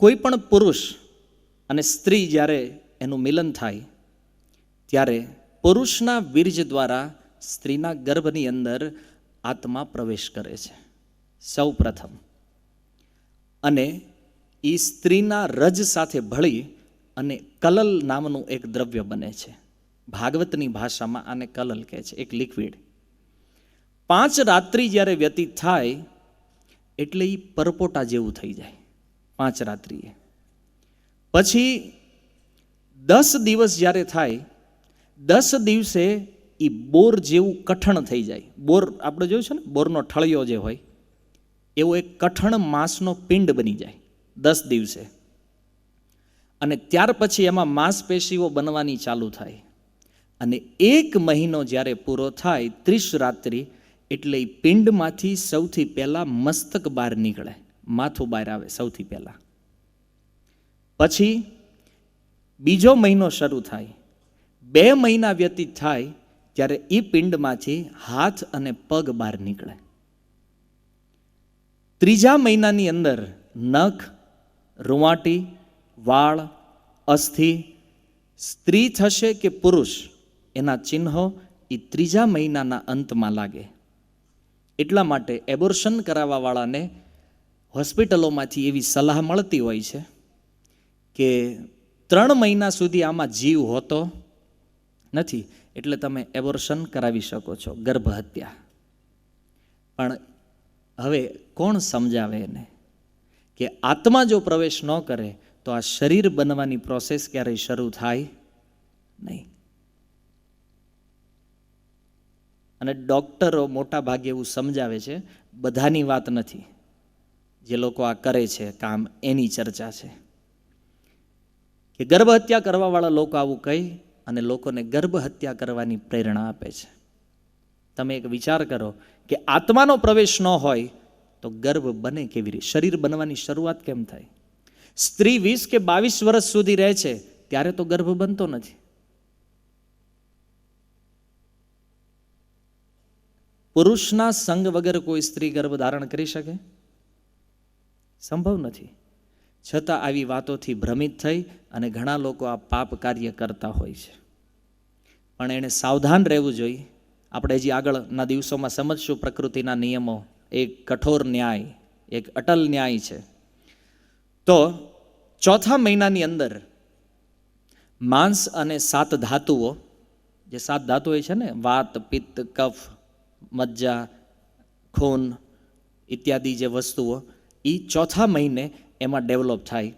કોઈ પણ પુરુષ અને સ્ત્રી જ્યારે એનું મિલન થાય ત્યારે પુરુષના વીર્ય દ્વારા સ્ત્રીના ગર્ભની અંદર આત્મા પ્રવેશ કરે છે સૌ પ્રથમ, અને એ સ્ત્રીના રજ સાથે ભળી અને કલલ નામનું એક દ્રવ્ય બને છે. ભાગવતની ભાષામાં આને કલલ કહે છે, એક લિક્વિડ. 5 રાત્રિ જ્યારે વ્યતીત થાય એટલે એ પરપોટા જેવું થઈ જાય 5 રાત્રિએ. પછી 10 દિવસ જ્યારે થાય, 10 દિવસે એ બોર જેવું કઠણ થઈ જાય. બોર આપણે જોયું છે ને, બોરનો ઠળિયો જે હોય એવો એક કઠણ માંસનો પિંડ બની જાય 10 દિવસે. અને ત્યાર પછી એમાં માંસપેશીઓ બનવાની ચાલુ થાય. અને 1 મહિનો જ્યારે પૂરો થાય 30 રાત્રિ, એટલે એ પિંડમાંથી સૌથી પહેલાં મસ્તક બહાર નીકળે, માથું બહાર આવે સૌથી પહેલાં. પછી બીજો મહિનો શરૂ થાય, 2 મહિના વ્યતીત થાય ત્યારે એ પિંડમાંથી હાથ અને પગ બહાર નીકળે. 3જા મહિનાની અંદર નખ, રૂંવાટી, વાળ, અસ્થિ, સ્ત્રી થશે કે પુરુષ એના ચિહ્નો એ 3જા મહિનાના અંતમાં લાગે. એટલા માટે એબોર્શન કરાવવાવાળાને હોસ્પિટલોમાંથી એવી સલાહ મળતી હોય છે કે 3 મહિના સુધી આમાં જીવ હોતો નથી, એટલે તમે એબોર્શન કરાવી શકો છો, ગર્ભહત્યા. પણ હવે કોણ સમજાવે એને કે આત્મા જો પ્રવેશ ન કરે તો આ શરીર બનવાની પ્રોસેસ ક્યારેય શરૂ થાય નહીં. અને ડૉક્ટરો મોટા ભાગે એવું સમજાવે છે, બધાની વાત નથી, જે લોકો આ કરે છે કામ એની ચર્ચા છે, કે ગર્ભહત્યા કરવાવાળા લોકો આવું કહી અને લોકોને ગર્ભહત્યા કરવાની પ્રેરણા આપે છે. તમે એક વિચાર કરો કે આત્માનો પ્રવેશ ન હોય તો ગર્ભ બને કેવી રીતે? શરીર બનવાની શરૂઆત કેમ થાય? સ્ત્રી 20 કે 22 વર્ષ સુધી રહે છે ત્યારે તો ગર્ભ બનતો નથી. પુરુષના સંગ વગર કોઈ સ્ત્રી ગર્ભ ધારણ કરી શકે? સંભવ નથી. છતાં આવી વાતોથી ભ્રમિત થઈ અને ઘણા લોકો આ પાપ કાર્ય કરતા હોય છે. પણ એણે સાવધાન રહેવું જોઈએ. આપણે હજી આગળના દિવસોમાં સમજશું પ્રકૃતિના નિયમો. એક કઠોર ન્યાય, એક અટલ ન્યાય છે. તો 4થા મહિનાની અંદર માંસ અને 7 ધાતુઓ, જે 7 ધાતુ હોય છે ને, વાત, પિત્ત, કફ, મજ્જા, ખૂન ઇત્યાદિ જે વસ્તુઓ, એ 4થા મહિને એમાં ડેવલપ થાય.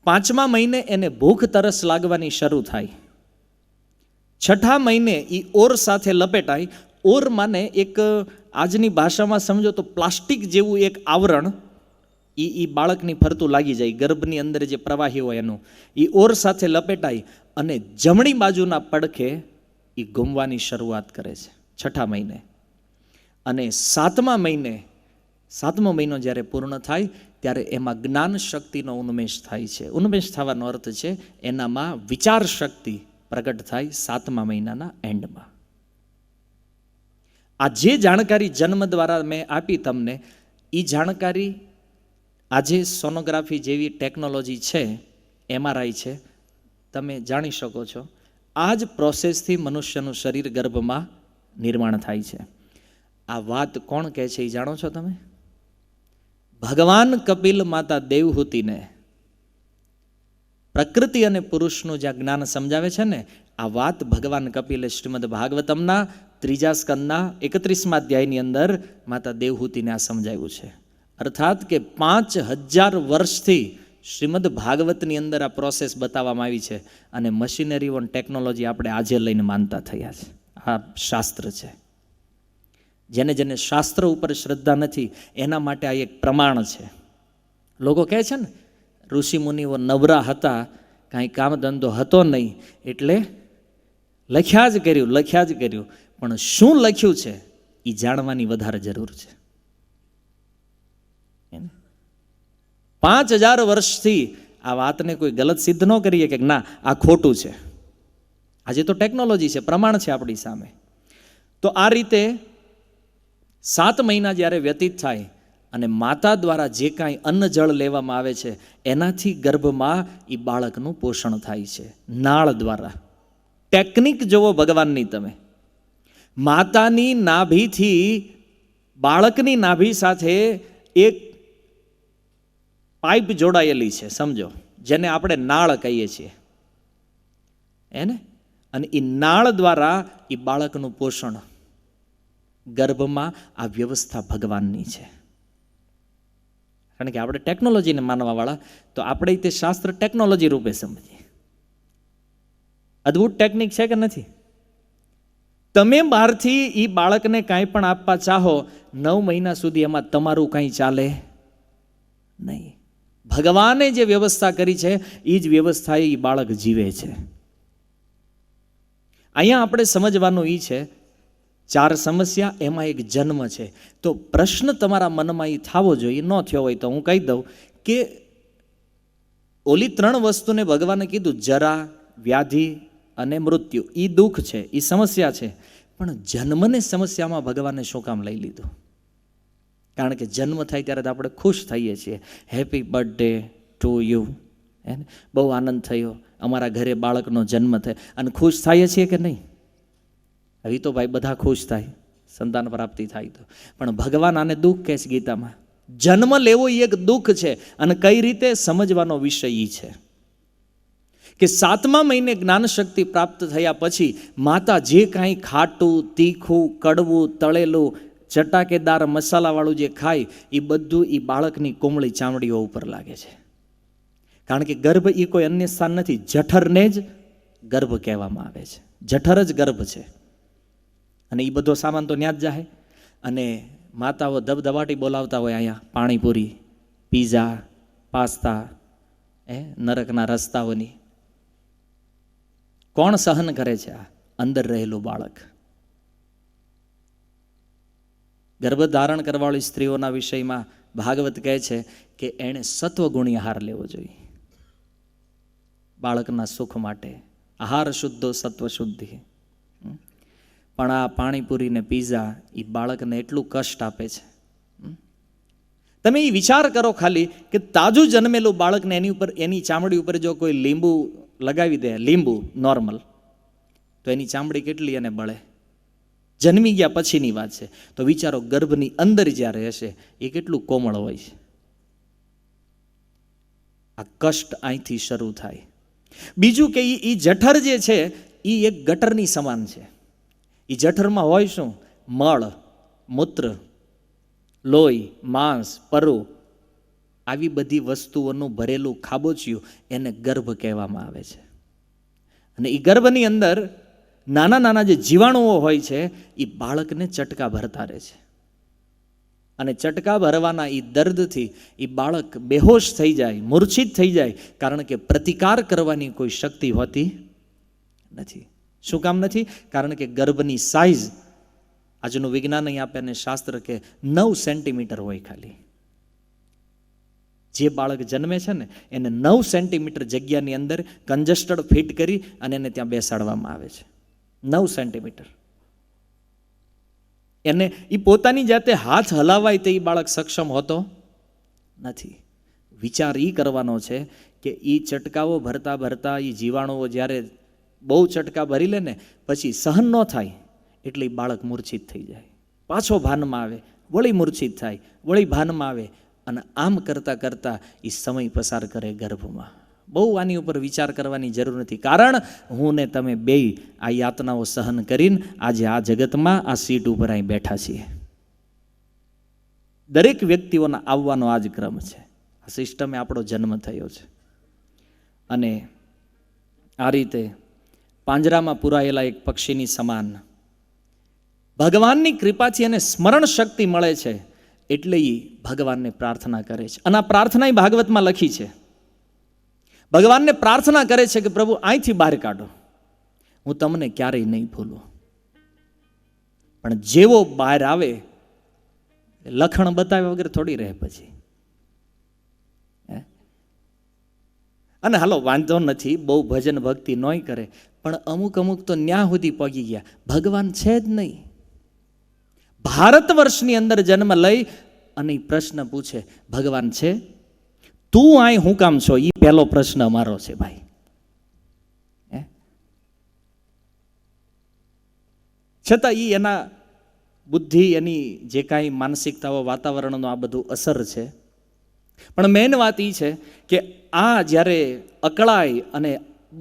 5મા મહિને એને ભૂખ તરસ લાગવાની શરૂ થાય. 6ઠા મહિને એ ઓર સાથે લપેટાય. ઓર માને એક, આજની ભાષામાં સમજો તો પ્લાસ્ટિક જેવું એક આવરણ એ બાળકની ફરતું લાગી જાય, ગર્ભની અંદર જે પ્રવાહી હોય એનું, એ ઓર સાથે લપેટાય અને જમણી બાજુના પડખે એ ઘૂમવાની શરૂઆત કરે છે 6ઠા મહિને. અને 7મા મહિને, 7મો મહિનો જ્યારે પૂર્ણ થાય ત્યારે એમાં જ્ઞાન શક્તિનો ઉન્મેષ થાય છે. ઉન્મેષ થવાનો અર્થ છે એનામાં વિચાર શક્તિ પ્રગટ થાય 7મા મહિનાના એન્ડમાં. આ જે જાણકારી જન્મ દ્વારા મેં આપી તમને, એ જાણકારી આજે સોનોગ્રાફી જેવી ટેકનોલોજી છે, MRI છે, તમે જાણી શકો છો. આ જ પ્રોસેસથી મનુષ્યનું શરીર ગર્ભમાં નિર્માણ થાય છે. આ વાત કોણ કહે છે એ જાણો છો તમે? ભગવાન કપિલ માતા દેવહૂતિને પ્રકૃતિ અને પુરુષનું જ્યાં જ્ઞાન સમજાવે છે ને, આ વાત ભગવાન કપિલે શ્રીમદ ભાગવતમના 3જા સ્કંદના 31મા અધ્યાયની અંદર માતા દેવહૂતિને આ સમજાવ્યું છે. અર્થાત કે 5000 વર્ષથી શ્રીમદ ભાગવતની અંદર આ પ્રોસેસ બતાવવામાં આવી છે. અને મશીનરી ઓન ટેકનોલોજી આપણે આજે લઈને માનતા થયા છે. આ શાસ્ત્ર છે. જેને જેને શાસ્ત્ર ઉપર શ્રદ્ધા નથી એના માટે આ એક પ્રમાણ છે. લોકો કહે છે ને, ઋષિ મુનિઓ નવરા હતા, કાંઈ કામ ધંધો હતો નહીં, એટલે લખ્યા જ કર્યું. પણ શું લખ્યું છે એ જાણવાની વધારે જરૂર છે. 5000 વર્ષથી આ વાતને કોઈ ગલત સિદ્ધ ન કરીએ કે ના આ ખોટું છે. આજે તો ટેકનોલોજી છે, પ્રમાણ છે આપણી સામે. તો આ રીતે 7 મહિના જ્યારે વ્યતીત થાય અને માતા દ્વારા જે કાંઈ અન્ન જળ લેવામાં આવે છે એનાથી ગર્ભમાં એ બાળકનું પોષણ થાય છે, નાળ દ્વારા. ટેકનિક જુઓ ભગવાનની તમે. માતાની નાભીથી બાળકની નાભી સાથે એક પાઇપ જોડાયેલી છે, સમજો, જેને આપણે નાળ કહીએ છીએ એને. અને એ નાળ દ્વારા એ બાળકનું પોષણ ગર્ભમાં આ વ્યવસ્થા ભગવાનની છે. કારણ કે આપણે ટેકનોલોજીને માનવાવાળા, તો આપણે તે શાસ્ત્ર ટેકનોલોજી રૂપે સમજીએ. અદ્ભુત ટેકનિક છે કે નથી? તમે બહારથી એ બાળકને કાંઈ પણ આપવા ચાહો, 9 મહિના સુધી એમાં તમારું કાંઈ ચાલે નહીં. ભગવાને જે વ્યવસ્થા કરી છે એ જ વ્યવસ્થાએ એ બાળક જીવે છે. અહીંયા આપણે સમજવાનું એ છે, 4 સમસ્યા, એમાં એક જન્મ છે. તો પ્રશ્ન તમારા મનમાં એ થવો જોઈએ, ન થયો હોય તો હું કહી દઉં કે ઓલી 3 વસ્તુને ભગવાને કીધું, જરા, વ્યાધિ અને મૃત્યુ, એ દુઃખ છે, એ સમસ્યા છે. પણ જન્મને સમસ્યામાં ભગવાને શું કામ લઈ લીધું? કારણ કે જન્મ થાય ત્યારે તો આપણે ખુશ થઈએ છીએ, હેપી બર્થડે ટુ યુ, હે ને, બહુ આનંદ થયો, અમારા ઘરે બાળકનો જન્મ થયો, અને ખુશ થઈએ છીએ કે નહીં? હવે તો ભાઈ બધા ખુશ થાય, સંતાન પ્રાપ્તિ થાય તો. પણ ભગવાન આને દુઃખ કહે છે ગીતામાં. જન્મ લેવો એ એક દુઃખ છે. અને કઈ રીતે સમજવાનો વિષય એ છે કે 7મા મહિને જ્ઞાન શક્તિ પ્રાપ્ત થયા પછી માતા જે કાંઈ ખાટું, તીખું, કડવું, તળેલું, ચટાકેદાર, મસાલાવાળું જે ખાય એ બધું એ બાળકની કોમળી ચામડીઓ ઉપર લાગે છે. કારણ કે ગર્ભ એ કોઈ અન્ય સ્થાન નથી, જઠરને જ ગર્ભ કહેવામાં આવે છે. જઠર જ ગર્ભ છે. અને એ બધો સામાન તો ત્યાં જ જાય. અને માતાઓ ધબધબાટી બોલાવતા હોય અહીંયા પાણીપુરી, પીઝા, પાસ્તા, નરકના રસ્તાઓની. કોણ સહન કરે છે? આ અંદર રહેલું બાળક. ગર્ભધારણ કરવાવાળી સ્ત્રીઓના વિષયમાં ભાગવત કહે છે કે એણે સત્વગુણી આહાર લેવો જોઈએ બાળકના સુખ માટે. આહાર શુદ્ધો સત્વ શુદ્ધિ. પણ આ પાણીપુરી ને પીઝા એ બાળકને એટલું કષ્ટ આપે છે. તમે એ વિચાર કરો ખાલી કે તાજું જન્મેલું બાળકને એની ઉપર, એની ચામડી ઉપર જો કોઈ લીંબુ લગાવી દે, લીંબુ નોર્મલ, તો એની ચામડી કેટલી એને બળે. જન્મી ગયા પછીની વાત છે. તો વિચારો ગર્ભની અંદર જ્યારે હશે એ કેટલું કોમળ હોય છે. આ કષ્ટ અહીંથી શરૂ થાય. બીજું કે એ જઠર જે છે એ એક ગટરની સમાન છે. એ જઠરમાં હોય શું? મળ, મૂત્ર, લોહી, માંસ, પરુ, આવી બધી વસ્તુઓનું ભરેલું ખાબોચિયું, એને ગર્ભ કહેવામાં આવે છે. અને એ ગર્ભની અંદર નાના નાના જે જીવાણુઓ હોય છે એ બાળકને ચટકા ભરતા રહે છે. અને ચટકા ભરવાના એ દર્દથી એ બાળક બેહોશ થઈ જાય, મૂર્છિત થઈ જાય. કારણ કે પ્રતિકાર કરવાની કોઈ શક્તિ હોતી નથી. શું કામ નથી? કારણ કે ગર્ભની સાઇઝ, આજનું વિજ્ઞાન અહીં આપે અને શાસ્ત્ર કે 9 સેન્ટીમીટર હોય ખાલી. જે બાળક જન્મે છે ને એને 9 સેન્ટીમીટર જગ્યાની અંદર કન્જસ્ટેડ ફિટ કરી અને એને ત્યાં બેસાડવામાં આવે છે. 9 સેન્ટીમીટર. એને એ પોતાની જાતે હાથ હલાવાય તે બાળક સક્ષમ હોતો નથી. વિચાર એ કરવાનો છે કે એ ચટકાઓ ભરતા ભરતા એ જીવાણુઓ જ્યારે બહુ ચટકા ભરી લે ને પછી સહન ન થાય એટલે બાળક મૂર્છિત થઈ જાય. પાછો ભાનમાં આવે, વળી મૂર્છિત થાય, વળી ભાનમાં આવે. અને આમ કરતાં કરતાં એ સમય પસાર કરે ગર્ભમાં. બહુ આની ઉપર વિચાર કરવાની જરૂર નથી. કારણ હું ને તમે બેય આ યાતનાઓ સહન કરીને આજે આ જગતમાં આ સીટ ઉપર અહીં બેઠા છીએ. દરેક વ્યક્તિઓના આવવાનો આ જ ક્રમ છે. આ સિસ્ટમે આપણો જન્મ થયો છે. અને આ રીતે પાંજરામાં પુરાયેલા એક પક્ષીની સમાન ભગવાનની કૃપાથી એને સ્મરણ શક્તિ મળે છે. એટલે એ ભગવાનને પ્રાર્થના કરે છે. અને આ પ્રાર્થના ભાગવતમાં લખી છે. ભગવાનને પ્રાર્થના કરે છે કે પ્રભુ અહીંથી બહાર કાઢો, હું તમને ક્યારેય નહીં ભૂલું. પણ જેવો બહાર આવે લખણ બતાવ્યા વગર થોડી રહે પછી. અને હાલો વાંધો નથી, બહુ ભજન ભક્તિ નોય કરે, પણ અમુક અમુક તો ન્યા સુધી પગી ગયા. ભગવાન છે જ નહીં. ભારત વર્ષની અંદર જન્મ લઈ અને એ પ્રશ્ન પૂછે, ભગવાન છે? તું અહીં હું કામ છો? એ પહેલો પ્રશ્ન અમારો છે ભાઈ. છતાં એ એના બુદ્ધિ, એની જે કાંઈ માનસિકતાઓ, વાતાવરણનો આ બધું અસર છે. પણ મેઇન વાત એ છે કે આ જ્યારે અકળાય અને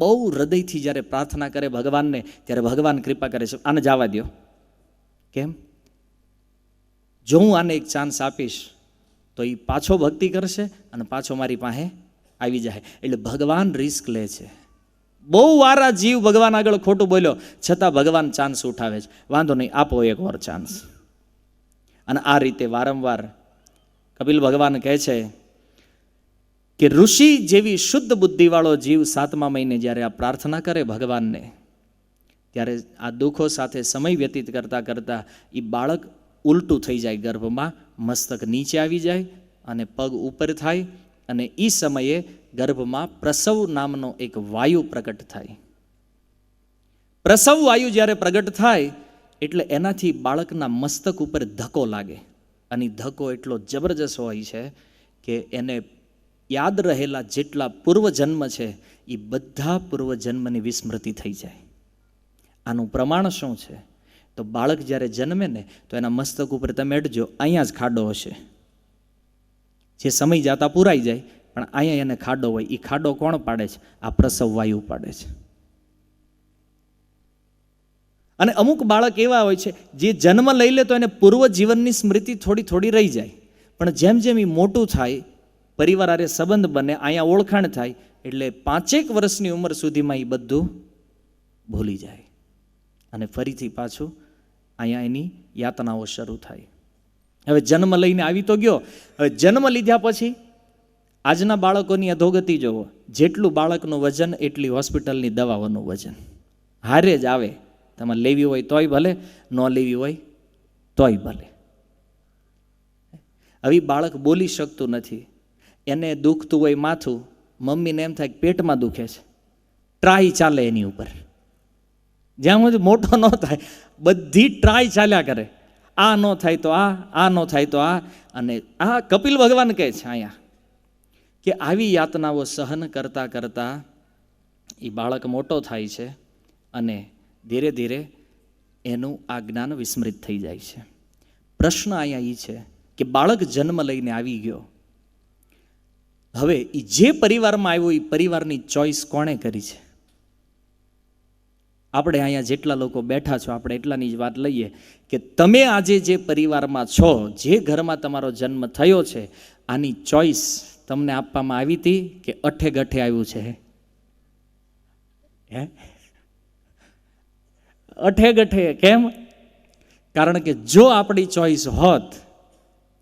બહુ હૃદયથી જ્યારે પ્રાર્થના કરે ભગવાનને, ત્યારે ભગવાન કૃપા કરે છે. આને જવા દો. કેમ? જો હું આને એક ચાન્સ આપીશ તો એ પાછો ભક્તિ કરશે અને પાછો મારી પાસે આવી જાય. એટલે ભગવાન રિસ્ક લે છે. બહુ વાર આ જીવ ભગવાન આગળ ખોટું બોલ્યો, છતાં ભગવાન ચાન્સ ઉઠાવે છે. વાંધો નહીં, આપો એક વાર ચાન્સ. અને આ રીતે વારંવાર કપિલ ભગવાન કહે છે કે ઋષિ જેવી શુદ્ધ બુદ્ધિવાળો જીવ 7મા મહિને જ્યારે આ પ્રાર્થના કરે ભગવાનને, ત્યારે આ દુઃખો સાથે સમય વ્યતીત કરતાં કરતાં એ બાળક ઉલટું થઈ જાય ગર્ભમાં, મસ્તક નીચે આવી જાય અને પગ ઉપર થાય, અને એ સમયે ગર્ભમાં પ્રસવ નામનો એક વાયુ પ્રગટ થાય. પ્રસવ વાયુ જ્યારે પ્રગટ થાય એટલે એનાથી બાળકના મસ્તક ઉપર ધક્કો લાગે, અને ધક્કો એટલો જબરજસ્ત હોય છે કે એને યાદ રહેલા જેટલા પૂર્વજન્મ છે એ બધા પૂર્વજન્મની વિસ્મૃતિ થઈ જાય. આનું પ્રમાણ શું છે? તો બાળક જ્યારે જન્મે ને તો એના મસ્તક ઉપર તમે અડજો, અહીંયા જ ખાડો હશે. જે સમય જતા પૂરાઈ જાય પણ અહીંયા એને ખાડો હોય. એ ખાડો કોણ પાડે છે? આ પ્રસવ વાયુ પાડે છે. અને અમુક બાળક એવા હોય છે જે જન્મ લઈ લે તો એને પૂર્વ જીવનની સ્મૃતિ થોડી થોડી રહી જાય, પણ જેમ જેમ એ મોટું થાય, પરિવાર આરે સંબંધ બને, અહીંયા ઓળખાણ થાય, એટલે 5 વર્ષની ઉંમર સુધીમાં એ બધું ભૂલી જાય અને ફરીથી પાછું અહીંયા એની યાતનાઓ શરૂ થાય. હવે જન્મ લઈને આવી તો ગયો. હવે જન્મ લીધા પછી આજના બાળકોની અધોગતિ જોવો. જેટલું બાળકનું વજન એટલી હોસ્પિટલની દવાઓનું વજન. હારે જ આવે. તમારે લેવી હોય તોય ભલે, ન લેવી હોય તોય ભલે. હવે બાળક બોલી શકતું નથી, એને દુખતું હોય માથું, મમ્મીને એમ થાય કે પેટમાં દુખે છે, ટ્રાય ચાલે એની ઉપર. જ્યાં સુધી મોટો ન થાય બધી ટ્રાય ચાલ્યા કરે. આ ન થાય તો આ ન થાય તો આ. અને આ કપિલ ભગવાન કહે છે અહીંયા કે આવી યાતનાઓ સહન કરતાં કરતાં એ બાળક મોટો થાય છે અને ધીરે ધીરે એનું આ જ્ઞાન વિસ્મૃત થઈ જાય છે. પ્રશ્ન અહીંયા એ છે કે બાળક જન્મ લઈને આવી ગયો, હવે એ જે પરિવારમાં આવ્યો એ પરિવારની ચોઈસ કોણે કરી છે? આપણે અહીંયા જેટલા લોકો બેઠા છો આપણે એટલાની જ વાત લઈએ કે તમે આજે જે પરિવારમાં છો, જે ઘરમાં તમારો જન્મ થયો છે, આની ચોઈસ તમને આપવામાં આવી હતી કે અઠે ગઠે આવ્યું છે? હે? અઠે ગઠે. કેમ? કારણ કે જો આપણી ચોઈસ હોત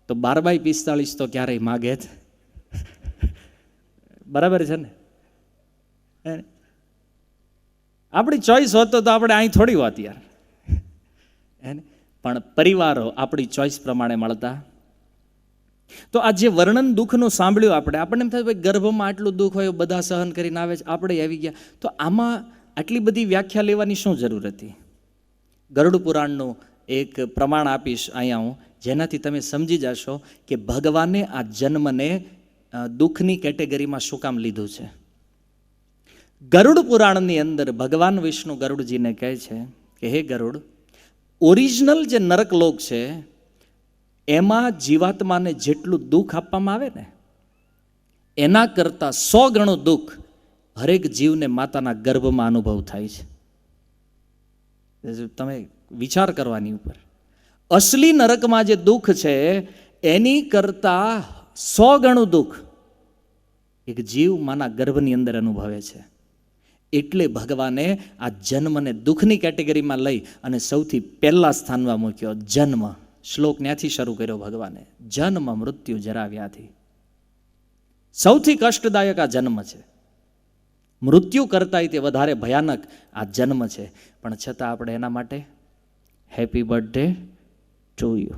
તો 12/45 તો ક્યારેય માગે જ. બરાબર છે ને? આપણી ચોઈસ હોત તો આપણે અહીં થોડી હોત યાર. પણ પરિવારો આપણી ચોઈસ પ્રમાણે મળતા. તો આ જે વર્ણન દુઃખનું સાંભળ્યું આપણને એમ થાય ભાઈ ગર્ભમાં આટલું દુઃખ હોય, બધા સહન કરીને આવે છે, આપણે આવી ગયા, તો આમાં આટલી બધી વ્યાખ્યા લેવાની શું જરૂર હતી? ગરુડ પુરાણનું એક પ્રમાણ આપીશ અહીંયા હું, જેનાથી તમે સમજી જશો કે ભગવાને આ જન્મને દુઃખની કેટેગરીમાં શું કામ લીધું છે. ગરુડ પુરાણની અંદર ભગવાન વિષ્ણુ ગરુડજીને કહે છે કે હે ગરુડ, ઓરિજિનલ જે નરકલોક છે એમાં જીવાત્માને જેટલું દુઃખ આપવામાં આવે ને એના કરતાં 100 ગણું દુઃખ હરેક જીવને માતાના ગર્ભમાં અનુભવ થાય છે. તમે વિચાર કરવાની ઉપર. અસલી નરકમાં જે દુઃખ છે એની કરતાં 100 ગણું દુઃખ એક જીવ માના ગર્ભની અંદર અનુભવે છે. એટલે ભગવાને આ જન્મને દુઃખની કેટેગરીમાં લઈ અને સૌથી પહેલા સ્થાનમાં મૂક્યો. જન્મ શ્લોક ત્યાંથી શરૂ કર્યો ભગવાને. જન્મ મૃત્યુ જરા વ્યાધિ. સૌથી કષ્ટદાયક આ જન્મ છે. મૃત્યુ કરતાંય તે વધારે ભયાનક આ જન્મ છે. પણ છતાં આપણે એના માટે હેપી બર્થડે ટુ યુ